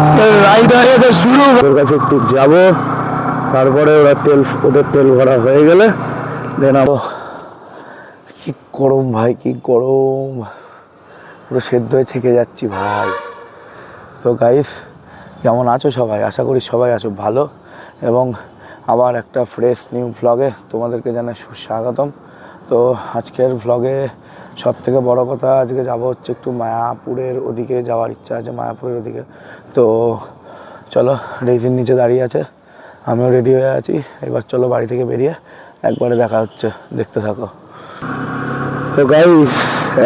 আজকের রাইড হয়ে গেছে শুরু। ওদের কাছে একটু যাবো, তারপরে ওদের তেল ভরা হয়ে গেলে দেন কি গরম ভাই, কি গরম, পুরো সেদ্ধ হয়ে ছেঁকে যাচ্ছি ভাই। তো গাইস কেমন আছো সবাই? আশা করি সবাই আছো ভালো, এবং আবার একটা ফ্রেশ নিউ ভ্লগে তোমাদেরকে জানাই সুস্বাগতম। তো আজকের ভ্লগে সব থেকে বড়ো কথা, আজকে যাব হচ্ছে একটু মায়াপুরের ওদিকে যাওয়ার ইচ্ছা আছে, মায়াপুরের ওদিকে। তো চলো, রেজির নিচে দাঁড়িয়ে আছে, আমিও রেডি হয়ে আছি। এবার চলো বাড়ি থেকে বেরিয়ে একবারে দেখা হচ্ছে, দেখতে থাকো। তো গাইস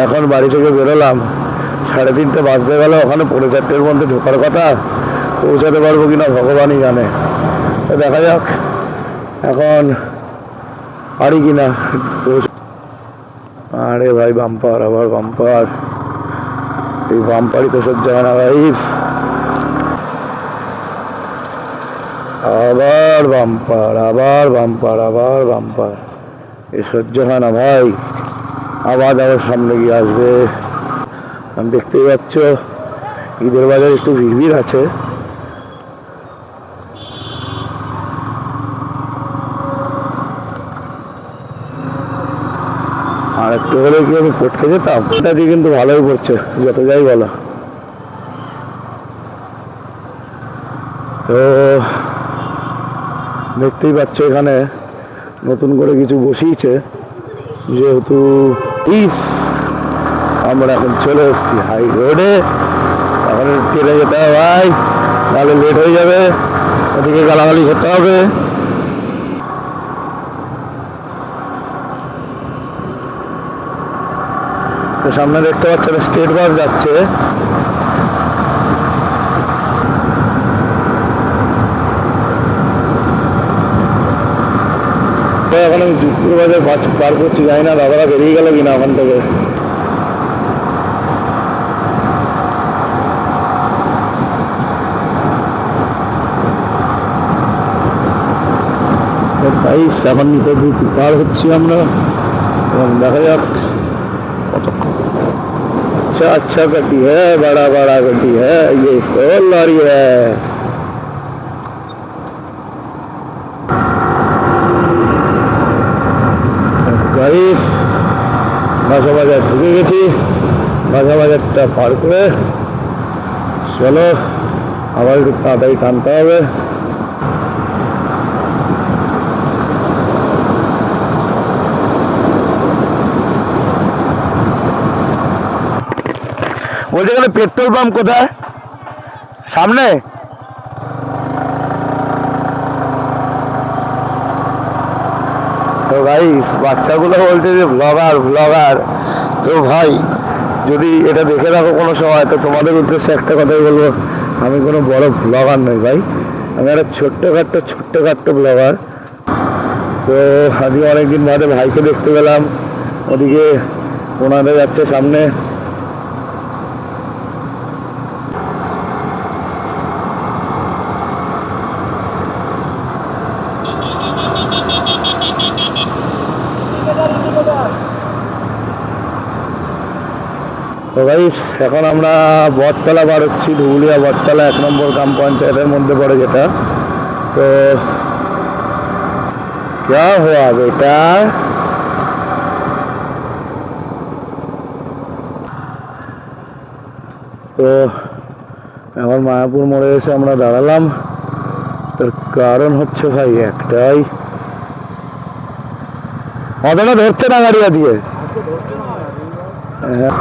এখন বাড়ি থেকে বেরোলাম, 3:30 বাজতে গেল। ওখানে 4:30-র মধ্যে ঢোকার কথা, পৌঁছাতে পারবো কিনা ভগবানই জানে। তো দেখা যাক এখন পারি কিনা। আরে ভাই বাম্পার, আবার বাম্পার, এই বাম্পারই তো সহ্য হয় না গাইস। আবার বাম্পার, আবার বাম্পার, আবার বাম্পার, এ সহ্য হয় না ভাই। আবার আবার সামনে গিয়ে আসবে। আমি দেখতেই পাচ্ছ ঈদের বাজার একটু ভিড় আছে। আর একটু হলে কি আমি পড়তে যেতাম, এটা দিয়ে কিন্তু ভালোই পড়ছে যত যাই বলো। তো দেখতেই পাচ্ছ এখানে নতুন করে কিছু বসিয়েছে, যেহেতু আমরা এখন চলে এসেছি হাই রোডে। এখন ট্রেনে যেতে হবে ভাই, তাহলে লেট হয়ে যাবে, ওদিকে গালাগালি করতে হবে। তো সামনে দেখতে পাচ্ছেন স্টেট বাস যাচ্ছে। এখন আমি যুক্তপুর বাজার পার করছি, জানি না দাদারা বেরিয়ে গেল কিনা ওখান থেকে। এখন পার হচ্ছি আমরা, এবং দেখা যাক কতক্ষণ। अच्छा अच्छा गड्डी है, बड़ा बड़ा गड्डी है ये, फोर लॉरी है। गाइस বাসা বাজার ঢুকে গেছি, বাসা বাজারটা পার করে চলো আবার একটু তাড়াতাড়ি টানতে হবে। বলতে গেলে পেট্রোল পাম্প কোথায়? সামনে। তো ভাই বাচ্চাগুলো বলছে যে ব্লগার ব্লগার। তো ভাই যদি এটা দেখে রাখো কোনো সময়, তো তোমাদের উদ্দেশ্যে একটা কথাই বলবো, আমি কোনো বড় ব্লগার নই ভাই, আমি একটা ছোট্টখাট্টো ব্লগার। তো আজকে অনেকদিন বাদে ভাইকে দেখতে পেলাম, ওদিকে ওনাদের যাচ্ছে সামনে। তো গাইস এখন আমরা বটতলা বার হচ্ছি, ধুবুলিয়া বটতলা 1 নম্বর গ্রাম পঞ্চায়েতের মধ্যে পড়ে যেটা। তো क्या हुआ बेटा? তো এখন মায়াপুর মোড়ে এসে আমরা দাঁড়ালাম। তার কারণ হচ্ছে ভাই একটাই, অতটা ধরছে না গাড়ি আজকে। হ্যাঁ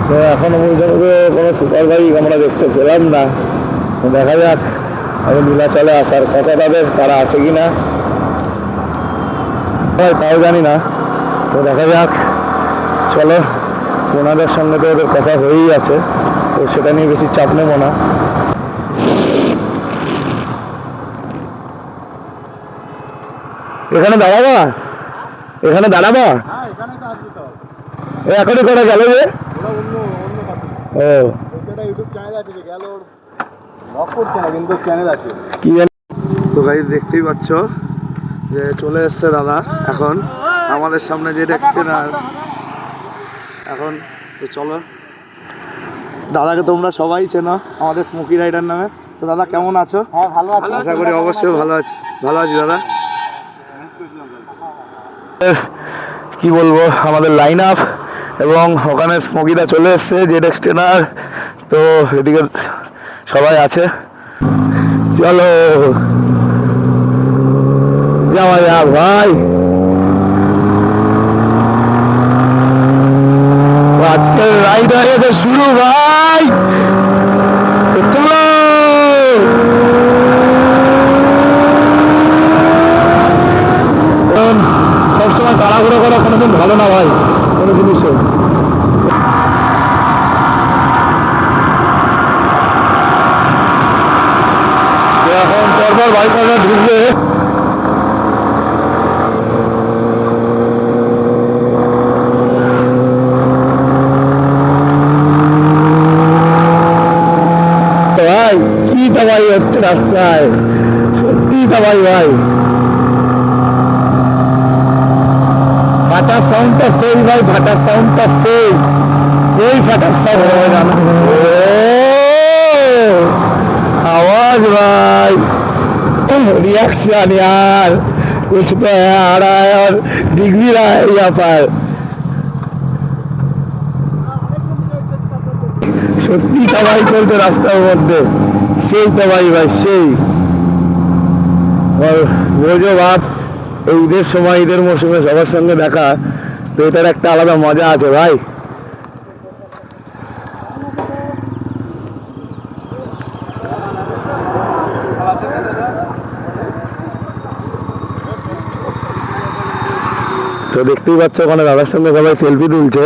তো এখনো পর্যন্ত কোনো সুপার বাইক আমরা দেখতে পেলাম না। দেখা যাক, আমি নীলাচলে আসার কথা তাদের, তারা আসে কি না তাও জানি না। তো দেখা যাক, চলো ওনাদের সঙ্গে তো ওদের কথা হয়েই আছে, তো সেটা নিয়ে বেশি চাপ নেবো না। এখানে দাঁড়াবা, এখানে দাঁড়াবা, এখনই করে গেল যে। ও কি জানি। তো গাইস দেখতেই পাচ্ছ যে চলে এসছে দাদা এখন আমাদের সামনে, যে দেখছেন। আর এখন তো চলো, দাদাকে তোমরা সবাই চেনো আমাদের স্মোকি রাইডার নামে। তো দাদা কেমন আছো? হ্যাঁ ভালো আছি, আশা করি অবশ্যই ভালো আছি। ভালো আছি দাদা। কি বলবো, আমাদের লাইন আপ এবং ওখানে স্মোকিটা চলে এসছে, জেড এক্স ট্রেনার। তো এদিকে সবাই আছে, চলো যাওয়া যাক ভাই। আজকের রাইড হয়ে গেছে শুরু ভাই, চলো। সবসময় তাড়াহুড়ো করা কোনোদিন ভালো না ভাই, কোনো জিনিসে। এখন পরপর বাইপাসে ঢুকবে। ভাই কি দাবাই হচ্ছে রাস্তায়, সত্যি দাবাই ভাই। ফাটার সাউন্ডটা সেই ভাই, ফাটার সাউন্ডটা সেই ফাটার সাউন্ড आवाज भाई, रिएक्शन यार कुछ तो है, आ रहा है और दिख भी रहा है यहाँ पर। সত্যি তবাই চলছে রাস্তার মধ্যে, সেই তবাই ভাই সেই। বোঝো ভাব, এই ঈদের সময়, ঈদের মৌসুমে সবার সঙ্গে দেখা, তো এটার একটা আলাদা মজা আছে ভাই। তো দেখতেই পাচ্ছ ওখানে দাদার সঙ্গে সবাই সেলফি তুলছে।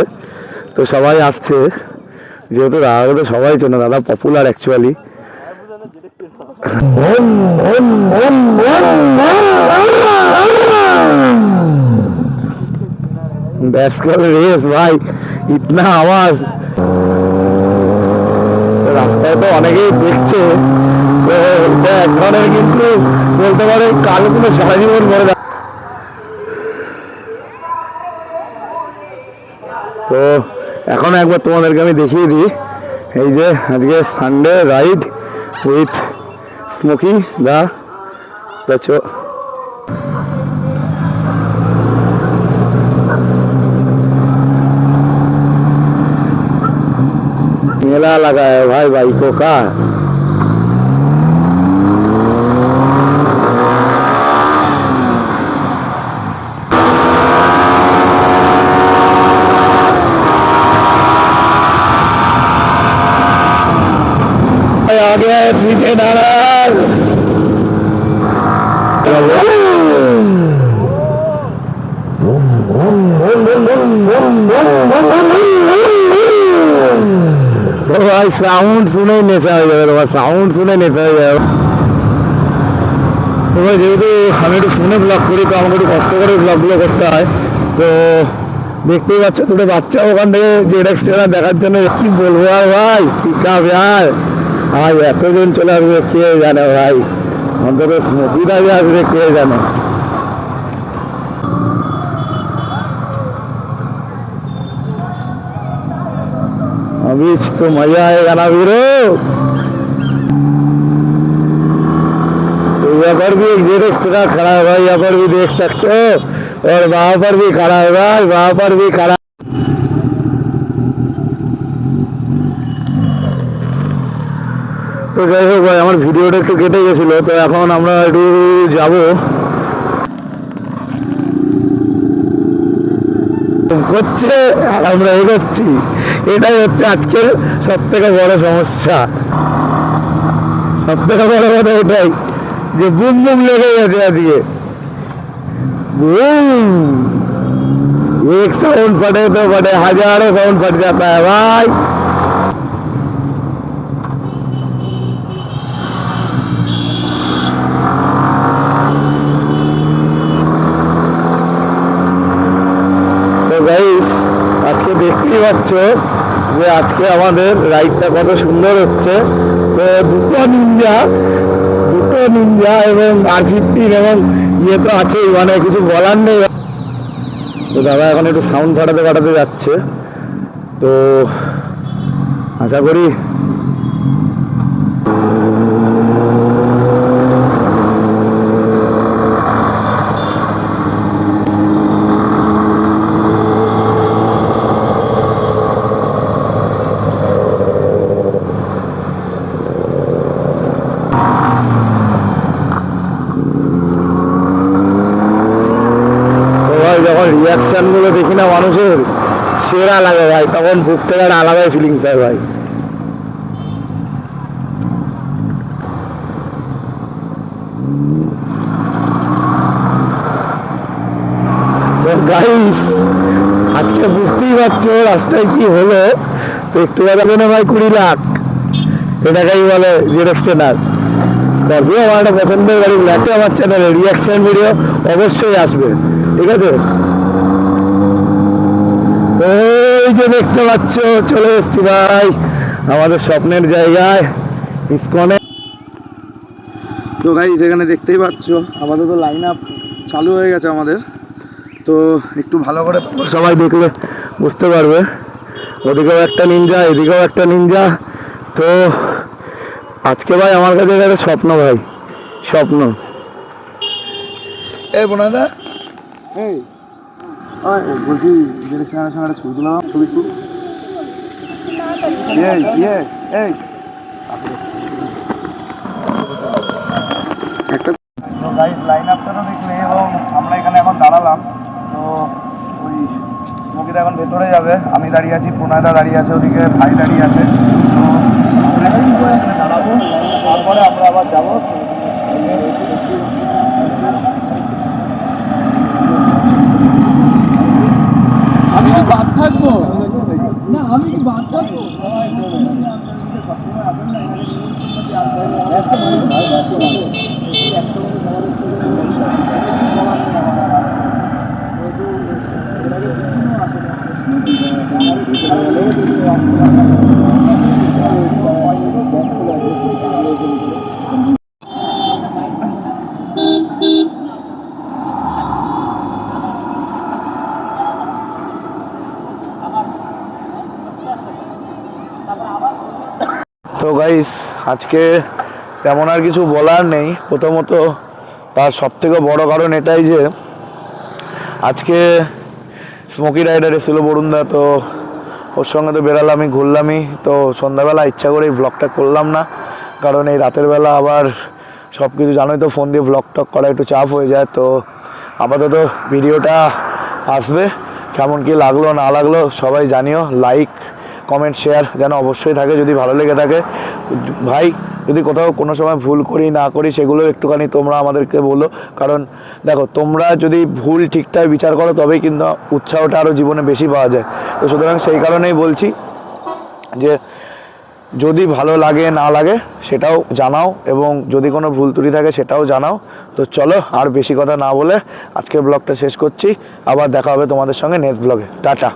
তো সবাই আসছে, যেহেতু দাদাকে তো সবাই চেনে, দাদা পপুলার অ্যাকচুয়ালি। রেস ভাই, ইতনা আওয়াজ। রাস্তায় তো অনেকেই দেখছে, তো এটা এক ধরনের কিন্তু বলতে পারে কালগুলো সারা জীবন মনে। তো এখন একবার তোমাদেরকে আমি দেখিয়ে দিই, এই যে আজকে সানডে রাইড উইথ স্মোকি দা। मेला लगा है भाई बाइकों का। आ गया है ठेकेदार। तो भाई साउंड सुने नेशा हो যাবে, সাউন্ড শুনে নেশা হয়ে যাবে। তো ভাই যেহেতু আমি একটু ফোনে ব্লগ করি, তো আমাকে একটু কষ্ট করে ব্লগগুলো করতে হয়। তো দেখতেই পাচ্ছ দুটো বাচ্চা ওখান থেকে জেড এক্স ট্রেনার দেখার জন্য, কি বলবো আর ভাই, পিকআপ यार। আজ এতজন চলে আসবে কে জানে ভাই, অন্তত স্মোকিটা যে আসবে কে জানে। अभी तो मजा आएगा ना वीरो। तो यहाँ पर भी एक जेड एक्स ट्रेनर खड़ा है भाई, यहाँ पर भी देख सकते हो, और वहां पर भी खड़ा है भाई, वहां पर भी खड़ा। তো যাই হোক ভাই, আমার ভিডিওটা একটু কেটে গেছিল, তো এখন আমরা একটু যাবো করছে আর আমরা এগোচ্ছি। এটাই হচ্ছে আজকের সব থেকে বড় সমস্যা, সব থেকে বড় কথা এটাই যে বুম বুম লেগে গেছে আজকে। বুম, एक साउंड फटे तो फटे, हजारों साउंड फट जाता है भाई। আজকে দেখতেই পাচ্ছ যে আজকে আমাদের রাইডটা কত সুন্দর হচ্ছে। তো দুটো নিনজা এবং R15 এবং ইয়ে তো আছেই, মানে কিছু বলার নেই। তো দাদা এখন একটু সাউন্ড ফাটাতে যাচ্ছে। তো আশা করি যখন রিয়াকশন গুলো দেখি না মানুষের সেরা লাগে ভাই, তখন বুক থেকে একটা আলাদাই ফিলিংস হয় ভাই। তো গাইস আজকে বুঝতেই পারছো রাস্তায় কি হলো। তো একটু বাদে না ভাই 20 লাখ, এটাকেই বলে জেরক্স টেনার স্করপিও। আমার একটা পছন্দের গাড়ি, ব্ল্যাকে আমার চ্যানেলে রিয়াকশন ভিডিও অবশ্যই আসবে, ঠিক আছে। ওই যে দেখতে পাচ্ছ চলে এসছি ভাই আমাদের স্বপ্নের জায়গায় ইসকনে। তো গাইস এখানে দেখতেই পাচ্ছ আমাদের তো লাইন আপ চালু হয়ে গেছে আমাদের। তো একটু ভালো করে সবাই দেখলে বুঝতে পারবে, ওদিকেও একটা নিনজা এদিকেও একটা নিনজা। তো আজকে ভাই আমার কাছে একটা স্বপ্ন ভাই, স্বপ্ন। এই বোনাদা এই বলছি ডিরেকশনের সঙ্গে একটা ছবি তুলাম, ছবি তুল। এই একটা তো গাইস লাইন আপটা তো দেখলে, এবং আমরা এখানে এখন দাঁড়ালাম। তো ওই স্মোকিটা এখন ভেতরে যাবে, আমি দাঁড়িয়ে আছি, প্রণয়দা দাঁড়িয়ে আছে, ওদিকে ভাই দাঁড়িয়ে আছে। তো আমরা এখানে দাঁড়াবো, তারপরে আমরা আবার যাবো। আমি কি বাদ থাকবো না, আমি কি বাদ থাকবো? তো গাইস আজকে তেমন আর কিছু বলার নেই। প্রথমত তার সবথেকে বড় কারণ এটাই যে আজকে স্মোকি রাইডার এসেছিলো বরুণদা, তো ওর সঙ্গে তো বেরালামই, ঘুরলামই। তো সন্ধ্যাবেলা ইচ্ছা করে এই ব্লগটা করলাম না, কারণ এই রাতের বেলা আবার সব কিছু জানোই তো, ফোন দিয়ে ব্লগ টক করা একটু চাপ হয়ে যায়। তো আপাতত ভিডিওটা আসবে, কেমন কি লাগলো না লাগলো সবাই জানিও। লাইক কমেন্ট শেয়ার যেন অবশ্যই থাকে যদি ভালো লেগে থাকে। ভাই যদি কোথাও কোনো সময় ভুল করি না করি সেগুলো একটুখানি তোমরা আমাদেরকে বলো, কারণ দেখো তোমরা যদি ভুল ঠিকঠাক বিচার করো তবেই কিন্তু উৎসাহটা আরও জীবনে বেশি পাওয়া যায়। তো সুতরাং সেই কারণেই বলছি যে যদি ভালো লাগে না লাগে সেটাও জানাও, এবং যদি কোনো ভুল ত্রুটি থাকে সেটাও জানাও। তো চলো আর বেশি কথা না বলে আজকের ব্লগটা শেষ করছি, আবার দেখা হবে তোমাদের সঙ্গে নেক্সট ব্লগে। টাটা।